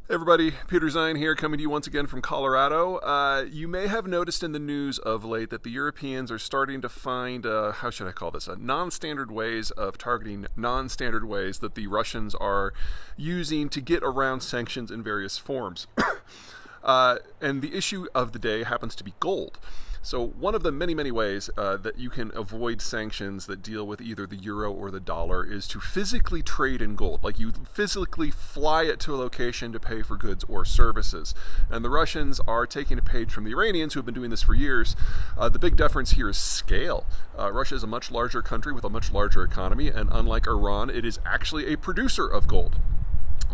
Hey everybody, Peter Zeihan here, coming to you once again from Colorado. You may have noticed in the news of late that the Europeans are starting to find, how should I call this, non-standard ways of targeting non-standard ways that the Russians are using to get around sanctions in various forms. And the issue of the day happens to be gold. So one of the many ways that you can avoid sanctions that deal with either the euro or the dollar is to physically trade in gold. Like you physically fly it to a location to pay for goods or services. And the Russians are taking a page from the Iranians, who have been doing this for years. The big difference here is scale. Russia is a much larger country with a much larger economy, and unlike Iran, it is actually a producer of gold.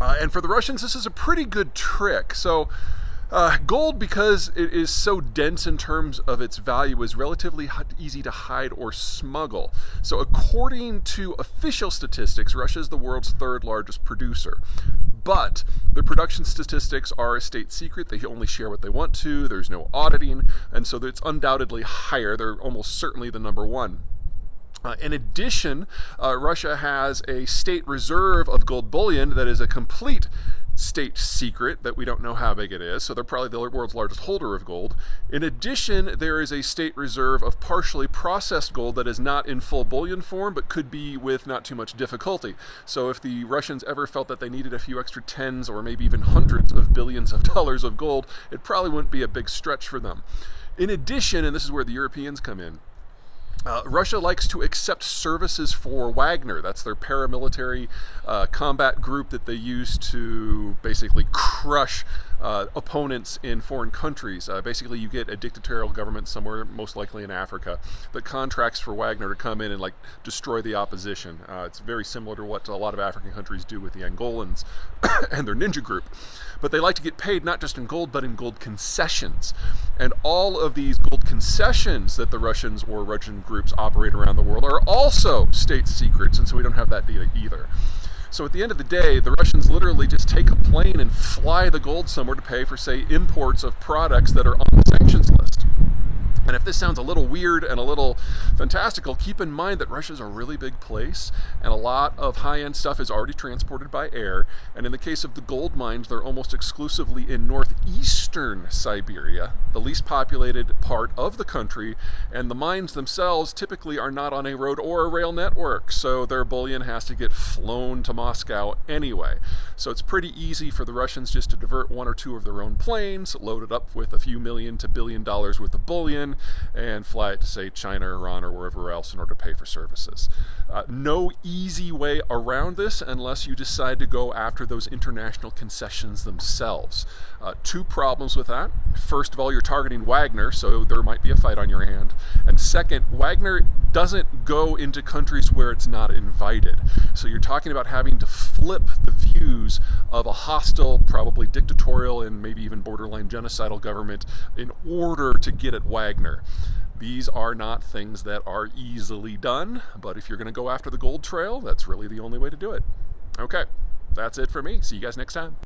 And for the Russians, this is a pretty good trick. So gold, because it is so dense in terms of its value, is relatively easy to hide or smuggle. So according to official statistics, Russia is the world's third largest producer. But the production statistics are a state secret. They only share what they want to. There's no auditing. And so it's undoubtedly higher. They're almost certainly the number one. In addition, Russia has a state reserve of gold bullion that is a complete state secret that we don't know how big it is, so they're probably the world's largest holder of gold. In addition, there is a state reserve of partially processed gold that is not in full bullion form, but could be with not too much difficulty. So if the Russians ever felt that they needed a few extra tens or maybe even hundreds of billions of dollars of gold, it probably wouldn't be a big stretch for them. In addition, and this is where the Europeans come in, Russia likes to accept services for Wagner. That's their paramilitary combat group that they use to basically crush opponents in foreign countries. Basically, you get a dictatorial government somewhere, most likely in Africa, that contracts for Wagner to come in and destroy the opposition. It's very similar to what a lot of African countries do with the Angolans and their ninja group. But they like to get paid not just in gold, but in gold concessions. And all of these gold concessions that the Russians or Russian groups operate around the world are also state secrets, and so we don't have that data either. So at the end of the day, the Russians literally just take a plane and fly the gold somewhere to pay for, say, imports of products that are on the sanctions list. And if this sounds a little weird and a little fantastical, keep in mind that Russia's a really big place, and a lot of high-end stuff is already transported by air. And in the case of the gold mines, they're almost exclusively in northeastern Siberia, the least populated part of the country, and the mines themselves typically are not on a road or a rail network, so their bullion has to get flown to Moscow anyway. So it's pretty easy for the Russians just to divert one or two of their own planes, load it up with a few million to $1 billion worth of bullion, and fly it to, say, China, Iran, or wherever else in order to pay for services. No easy way around this unless you decide to go after those international concessions themselves. Two problems with that. First of all, you're targeting Wagner, so there might be a fight on your hand. And second, Wagner doesn't go into countries where it's not invited. So you're talking about having to flip the views of a hostile, probably dictatorial, and maybe even borderline genocidal government in order to get at Wagner. These are not things that are easily done, but if you're going to go after the gold trail, that's really the only way to do it. Okay, that's it for me. See you guys next time.